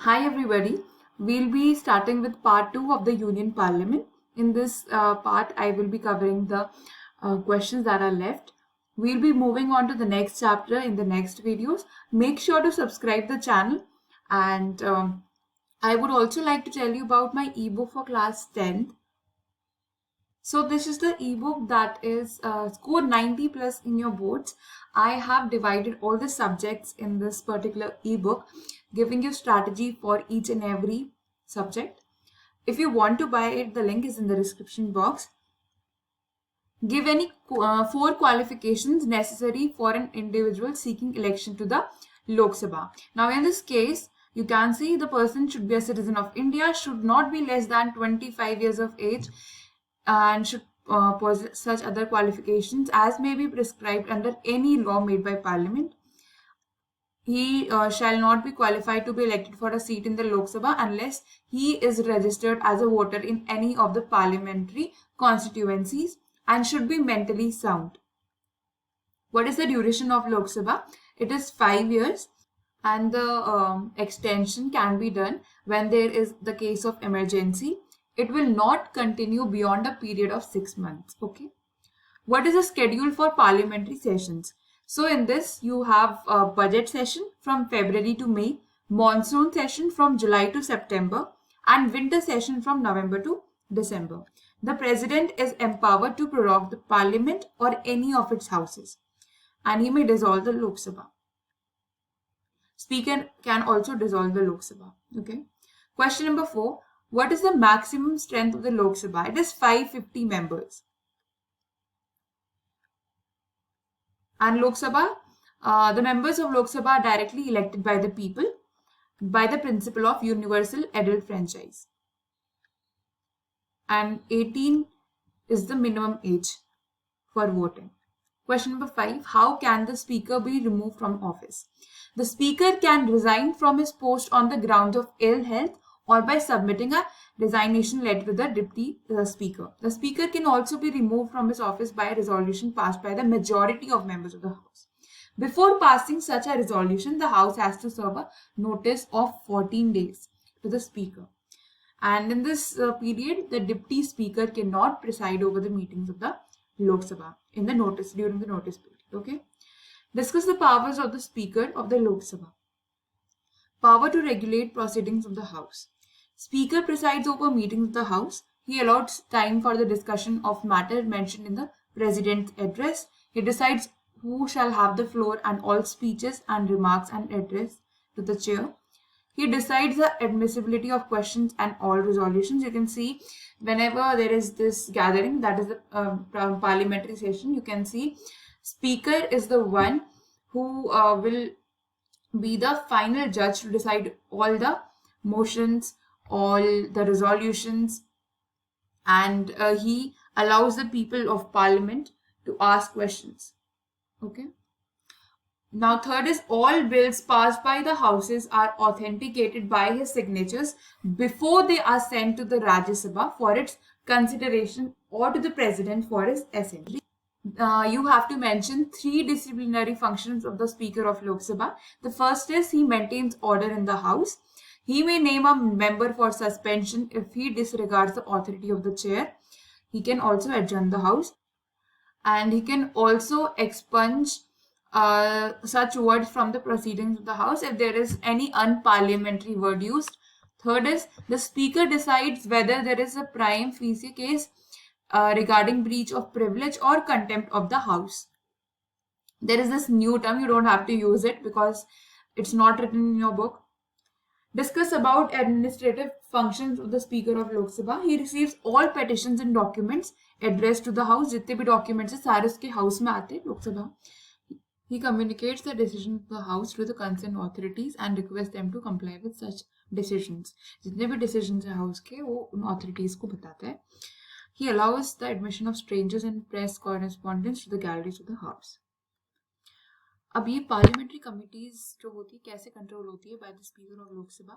Hi everybody. We'll be starting with part 2 of the Union Parliament. In this part, I will be covering the questions that are left. We'll be moving on to the next chapter in the next videos. Make sure to subscribe the channel, and I would also like to tell you about my ebook for class 10th. So this is the ebook that is scored 90 plus in your boards. I have divided all the subjects in this particular ebook, giving you strategy for each and every subject. If you want to buy it, the link is in the description box. Give any 4 qualifications necessary for an individual seeking election to the Lok Sabha. Now in this case, you can see the person should be a citizen of India, should not be less than 25 years of age, and should possess such other qualifications as may be prescribed under any law made by Parliament. He shall not be qualified to be elected for a seat in the Lok Sabha unless he is registered as a voter in any of the parliamentary constituencies and should be mentally sound. What is the duration of Lok Sabha? It is 5 years, and the extension can be done when there is the case of emergency. It will not continue beyond a period of 6 months. Okay. What is the schedule for parliamentary sessions? So in this, you have a budget session from February to May, monsoon session from July to September, and winter session from November to December. The president is empowered to prorogue the parliament or any of its houses, and he may dissolve the Lok Sabha. Speaker can also dissolve the Lok Sabha. Okay. Question number 4. What is the maximum strength of the Lok Sabha? It is 550 members. And Lok Sabha, the members of Lok Sabha are directly elected by the people by the principle of universal adult franchise. And 18 is the minimum age for voting. Question number 5. How can the speaker be removed from office? The speaker can resign from his post on the grounds of ill health or by submitting a resignation letter to the deputy speaker. The speaker can also be removed from his office by a resolution passed by the majority of members of the house. Before passing such a resolution, the house has to serve a notice of 14 days to the speaker. And in this period, the deputy speaker cannot preside over the meetings of the Lok Sabha during the notice period. Okay. Discuss the powers of the Speaker of the Lok Sabha. Power to regulate proceedings of the House. Speaker presides over meetings of the House. He allots time for the discussion of matter mentioned in the President's address. He decides who shall have the floor and all speeches and remarks and address to the chair. He decides the admissibility of questions and all resolutions. You can see whenever there is this gathering, that is the parliamentary session, you can see Speaker is the one who will be the final judge to decide all the motions, all the resolutions, and he allows the people of parliament to ask questions. Okay. Now, third is all bills passed by the houses are authenticated by his signatures before they are sent to the Rajya Sabha for its consideration or to the president for his assent. You have to mention 3 disciplinary functions of the Speaker of Lok Sabha. The first is he maintains order in the House. He may name a member for suspension if he disregards the authority of the chair. He can also adjourn the House, and he can also expunge such words from the proceedings of the House if there is any unparliamentary word used. Third is the Speaker decides whether there is a prima facie case regarding breach of privilege or contempt of the House. There is this new term, you don't have to use it because it's not written in your book. Discuss about administrative functions of the Speaker of Lok Sabha. He receives all petitions and documents addressed to the House. जितने भी documents हैं सारे उसके House में आते हैं, Lok Sabha. He communicates the decision of the House to the concerned authorities and requests them to comply with such decisions. जितने भी decisions हैं House के वो उन authorities को बताता है. He allows the admission of strangers and press correspondents to the galleries of the House. अब ये parliamentary committees जो होती है कैसे control होती है by the Speaker of Lok Sabha.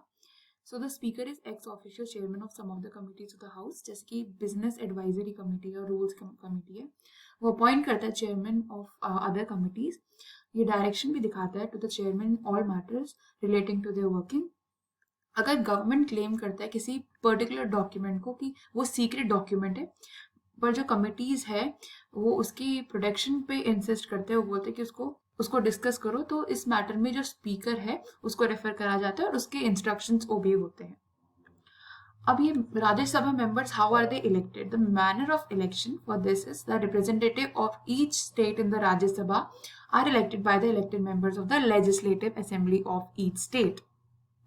So the Speaker is ex-officio chairman of some of the committees of the House, जैसे कि Business Advisory Committee और Rules Committee है. वो अपॉइंट करता है चेयरमैन ऑफ अदर कमिटीज. ये डायरेक्शन भी दिखाता है to the chairman all matters relating to their working. अगर गवर्नमेंट क्लेम करता है किसी पर्टिकुलर डॉक्यूमेंट को कि वो सीक्रेट डॉक्यूमेंट है, पर जो कमिटीज है वो उसकी प्रोटेक्शन पे इंसिस्ट करते हैं, वो बोलते हैं कि उसको डिस्कस करो, तो इस मैटर में जो स्पीकर है उसको रेफर करा जाता है और उसके इंस्ट्रक्शंस ओबे होते हैं। अब ये Rajya Sabha members, how are they elected? The manner of election for this is the representative of each state in the Rajya Sabha are elected by the elected members of the legislative assembly of each state.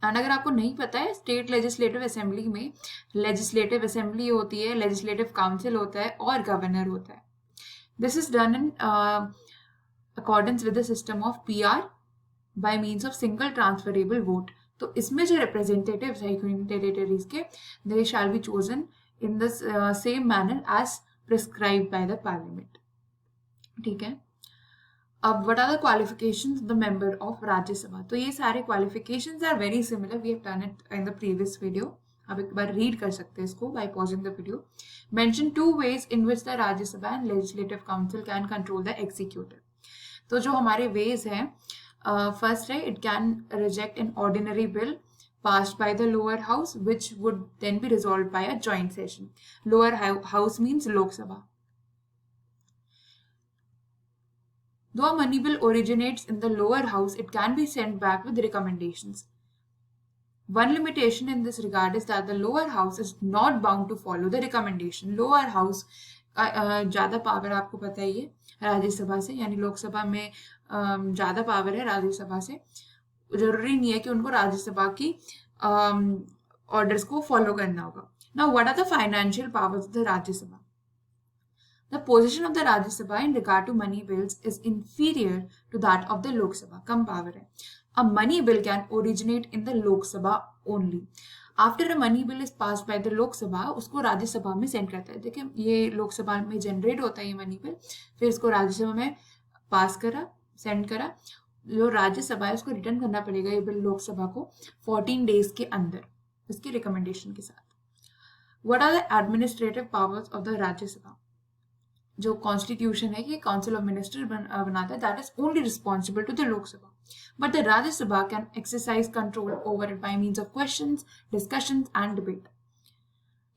And अगर आपको नहीं पता है, state legislative assembly में legislative assembly होती है, legislative council होता है और गवर्नर होता है। This is done in accordance with the system of PR by means of single transferable vote. तो इसमें जो रिप्रेजेंटेटिव्स है यूनियन टेरिटरीज के, they shall be chosen in the same manner as prescribed by the parliament. ठीक है। अब what are the qualifications the member of Rajya Sabha? तो ये सारे qualifications are very similar, we have done it in the previous video. आप एक बार read कर सकते हैं इसको by pausing the video. Mention 2 ways in which the Rajya Sabha and legislative council can control the executive. तो जो हमारे वेज हैं, फर्स्ट है, it can reject an ordinary bill passed by the lower house which would then be resolved by a joint session. Lower house means Lok Sabha. Though a money bill originates in the lower house, it can be sent back with recommendations. One limitation in this regard is that the lower house is not bound to follow the recommendation. Lower house ज़्यादा power आपको पता ही है राज्यसभा से, यानी लोकसभा में ज़्यादा power है राज्यसभा से। जरूरी नहीं है कि उनको राज्यसभा की ऑर्डर्स को फॉलो करना होगा। Now what are the financial powers of the Rajya Sabha? The position of the Rajya Sabha in regard to money bills is inferior to that of the Lok Sabha. कम पावर है। A money bill can originate in the Lok Sabha only. After a money bill is pass by the Lok Sabha, उसको राज्यसभा में send करता है। देखिए, ये लोकसभा में generate होता है ये मनी बिल, फिर इसको राज्यसभा में पास करा, सेंड करा। जो राज्यसभा है उसको रिटर्न करना पड़ेगा ये बिल लोकसभा को 14 डेज के अंदर, इसकी रिकमेंडेशन के साथ। What are the administrative powers of the Rajya Sabha? जो कॉन्स्टिट्यूशन है कि काउंसिल ऑफ मिनिस्टर बनाता है, that is only responsible to the Lok Sabha, but the Rajya Sabha can exercise control over it by means of questions, discussions and debate.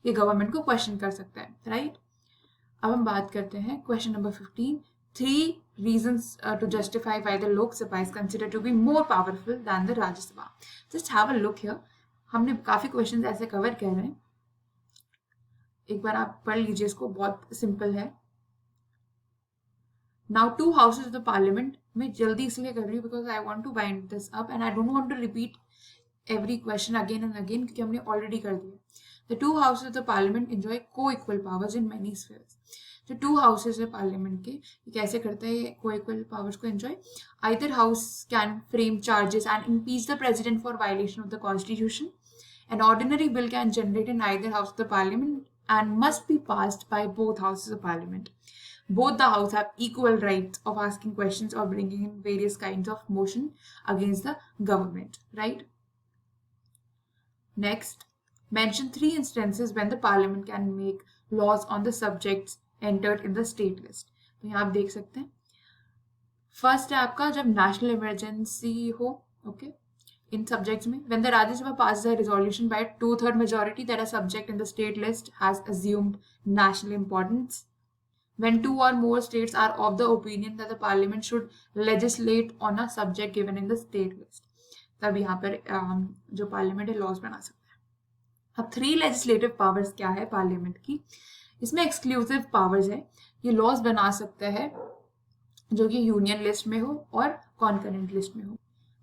ये government को question कर सकता है, राइट? अब हम बात करते हैं question number 15। 3 reasons to justify why the Lok Sabha is considered to be more powerful than the Rajya Sabha. Just have a look here. हमने काफी क्वेश्चंस ऐसे कवर कर रहे हैं, एक बार आप पढ़ लीजिए इसको, बहुत सिंपल है। Now 2 houses of the parliament, मैं जल्दी इसलिए कर रही हूँ because I want to wind this up and I don't want to repeat every question again and again क्योंकि हमने already कर दिया। The 2 houses of the parliament enjoy co-equal powers in many spheres. जो 2 हाउसेज है parliament के, ये कैसे करते हैं को इक्वल पावर्स को enjoy? Either house can frame charges and impeach the president for violation of the constitution. N ordinary bill can generate in either house of the parliament and must be passed by both houses of parliament. Both the house have equal rights of asking questions or bringing in various kinds of motion against the government, right? Next, mention 3 instances when the parliament can make laws on the subjects entered in the state list. तो यहाँ आप देख सकते हैं, first है आपका जब national emergency हो, ओके, इन सब्जेक्ट्स में, when the Rajya Sabha passes a resolution by 2/3 majority that a subject in the state list has assumed national importance. When 2 or more states are of the opinion that the parliament should legislate on a subject given in the state list, तब यहाँ पर जो parliament है laws बना सकता है। अब 3 legislative powers क्या है पार्लियामेंट की? इसमें एक्सक्लूसिव पावर्स है, ये लॉज बना सकता है जो कि यूनियन लिस्ट में हो और कॉन्करेंट लिस्ट में हो।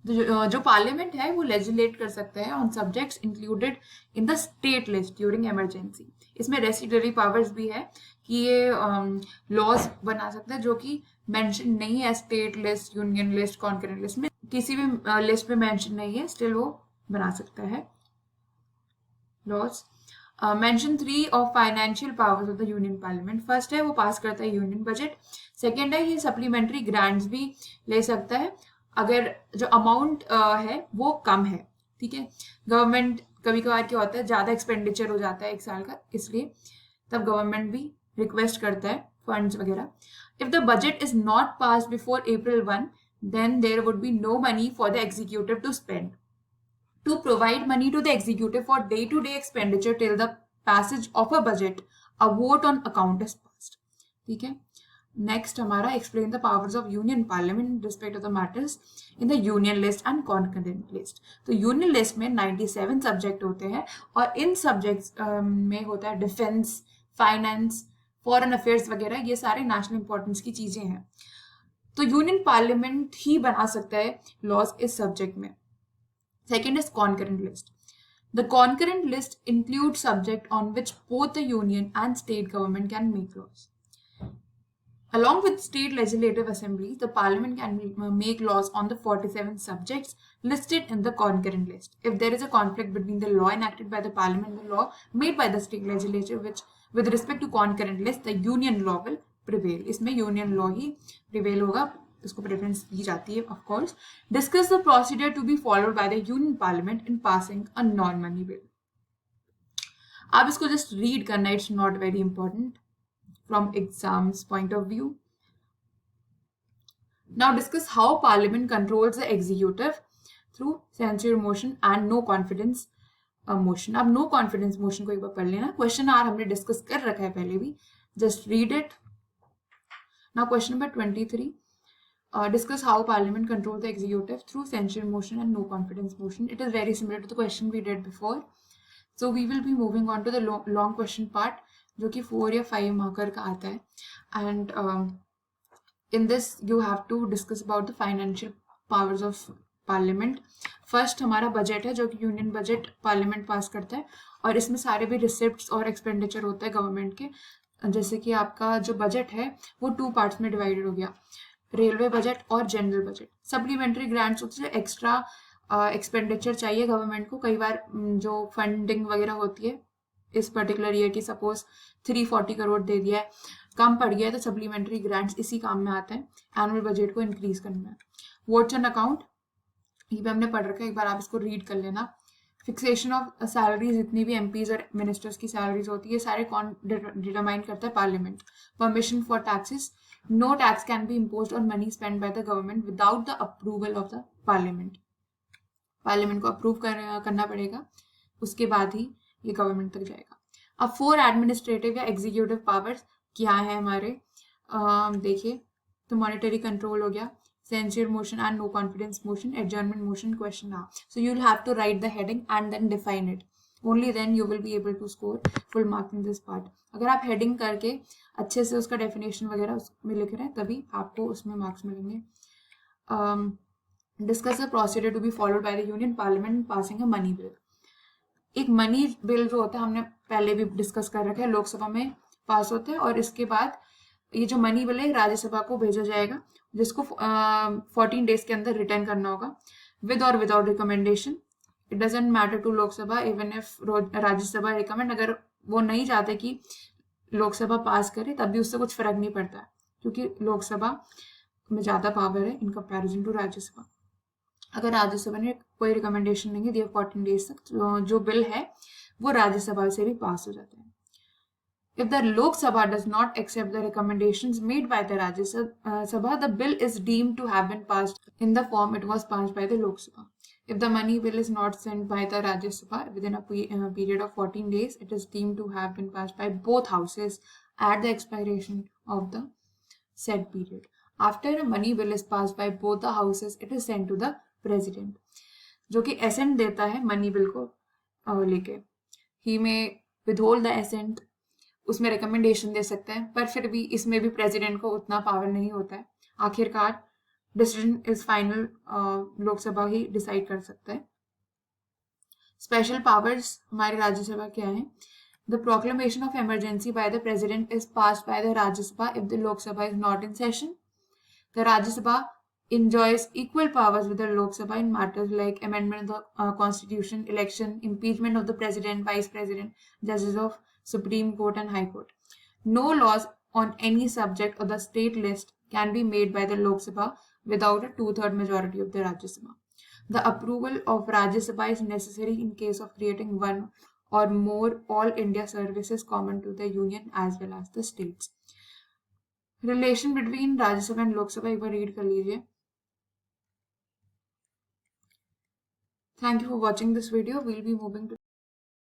जो पार्लियामेंट है वो लेजिस्लेट कर सकता है on subjects included in the state list during emergency. इसमें रेसिडरी पावर्स भी है कि ये लॉज बना सकता है जो कि मेंशन नहीं है state list, union list, concurrent list में, किसी भी लिस्ट में मेंशन नहीं है, स्टिल वो बना सकता है laws. Mention 3 of financial powers of the union parliament. First है वो पास करता है यूनियन बजट। सेकेंड है ये सप्लीमेंट्री ग्रांट्स भी ले सकता है अगर जो अमाउंट है वो कम है, ठीक है। गवर्नमेंट कभी कभार क्या होता है ज़्यादा एक्सपेंडिचर हो जाता है एक साल का, इसलिए तब गवर्नमेंट भी रिक्वेस्ट करता है फंड्स वगैरह। If the budget is not pass before April 1 then there would be no money for the executive to spend. to provide money to the executive for day-to-day expenditure till the passage of a budget, a vote on account is passed. ठीक है. Next हमारा explain the powers of union parliament in respect of the matters in the union list and concurrent list. तो union list में 97 subject होते हैं और इन subjects में होता है डिफेंस, फाइनेंस, फॉरेन अफेयर्स वगैरह, ये सारे नेशनल इंपॉर्टेंस की चीजें हैं. तो यूनियन पार्लियामेंट ही बना सकता है लॉज इस सब्जेक्ट में. Second is concurrent list. The concurrent list includes subject on which both the union and state government can make laws. Along with state legislative assemblies, the parliament can make laws on the 47 subjects listed in the concurrent list. If there is a conflict between the law enacted by the parliament and the law made by the state legislature, which with respect to concurrent list, the union law will prevail. इसमें union law ही prevail होगा, इसको preference दी जाती है. Of course discuss the procedure to be followed by the union parliament in passing a non money bill. आप इसको just read करना, it's not very important from exams point of view. Now discuss how parliament controls the executive through censure motion and no confidence motion. अब no confidence motion को एक बार पढ़ लेना. Question are हमने discuss कर रखा है पहले भी, just read it. Now question number 23. Discuss how parliament controls the executive through censure motion and no confidence motion. It is very similar to the question we did before. So we will be moving on to the long question part, जो कि 4 या 5 marker का आता है. And in this you have to discuss about the financial powers of parliament. First हमारा budget है, जो कि यूनियन बजट पार्लियामेंट पास करता है और इसमें सारे भी रिसिप्ट्स और एक्सपेंडिचर होता है गवर्नमेंट के. जैसे कि आपका जो बजट है वो 2 पार्ट्स में डिवाइडेड हो गया, रेलवे बजट और जनरल बजट. सप्लीमेंट्री ग्रांट्स होते हैं, एक्स्ट्रा एक्सपेंडिचर चाहिए गवर्नमेंट को. कई बार जो फंडिंग वगैरह होती है इस पर्टिकुलर ईयर की, सपोज 340 करोड़ दे दिया है, कम पड़ गया है, तो सप्लीमेंट्री ग्रांट्स इसी काम में आते हैं एनुअल बजट को इंक्रीज करने में. वोट्स एंड अकाउंट ये भी हमने पढ़ रखा है, एक बार आप इसको रीड कर लेना. फिक्सेशन ऑफ सैलरीज, जितनी भी एमपीज और मिनिस्टर्स की सैलरीज होती है सारे कौन डिटरमाइन करता है? Parliament. Permission for taxes. No tax can be imposed on money spent by the government without the approval of the parliament. Parliament को अप्रूव करना पड़ेगा, उसके बाद ही ये गवर्नमेंट तक जाएगा. अब 4 एडमिनिस्ट्रेटिव या एग्जीक्यूटिव पावर्स क्या है हमारे, देखिए. तो मॉनेटरी कंट्रोल हो गया, censure motion and no confidence motion, adjournment motion, question आ. So you will have to write the heading and then define it. Only then you will be able to score full mark in this part. अगर आप heading करके अच्छे से उसका definition वगैरह उसमें लिख रहे हैं तभी आपको उसमें मार्क्स मिलेंगे. Discuss the procedure to be followed by the union parliament passing a money bill. एक मनी बिल जो होता है हमने पहले भी डिस्कस कर रखा है, लोकसभा में पास होता है और इसके बाद ये जो मनी बिल है राज्यसभा को भेजा जाएगा, जिसको 14 डेज के अंदर रिटर्न करना होगा विद और without recommendation. It doesn't matter to Lok Sabha even if Rajya Sabha recommend. अगर वो नहीं चाहते कि लोकसभा पास करे तब भी उससे कुछ फर्क नहीं पड़ता है, क्योंकि लोकसभा में ज्यादा पावर है इन कंपैरिजन टू राज्यसभा. अगर राज्यसभा ने कोई रिकमेंडेशन नहीं दिया 14 डेज तक, तो जो बिल है वो राज्यसभा से भी पास हो जाता है. If the Lok Sabha does not accept the recommendations made by the Rajya Sabha, the bill is deemed to have been passed in the form it was passed by the Lok Sabha. If the money bill is not sent by the Rajya Sabha within a period of 14 days, it is deemed to have been passed by both houses at the expiration of the said period. After a money bill is passed by both the houses, it is sent to the president, जो कि assent देता है money bill को लेके. He may withhold the assent, उसमें recommendation दे सकते हैं, पर फिर भी इसमें भी प्रेसिडेंट को उतना पावर नहीं होता है. आखिरकार decision is final, Lok Sabha he decide कर सकता है. स्पेशल पावर्स हमारे राज्यसभा क्या है? The proclamation of emergency by the president is passed by the Rajya Sabha if the Lok Sabha is not in session. The Rajya Sabha enjoys equal powers with the Lok Sabha in matters like amendment of the constitution, election, impeachment of the president, vice president, judges of Supreme Court and High Court. No laws on any subject of the state list can be made by the Lok Sabha without a 2/3 majority of the Rajya Sabha. The approval of Rajya Sabha is necessary in case of creating one or more all India services common to the union as well as the states. Relation between Rajya Sabha and Lok Sabha एक बार read कर लीजिए. Thank you for watching this video. We'll be moving to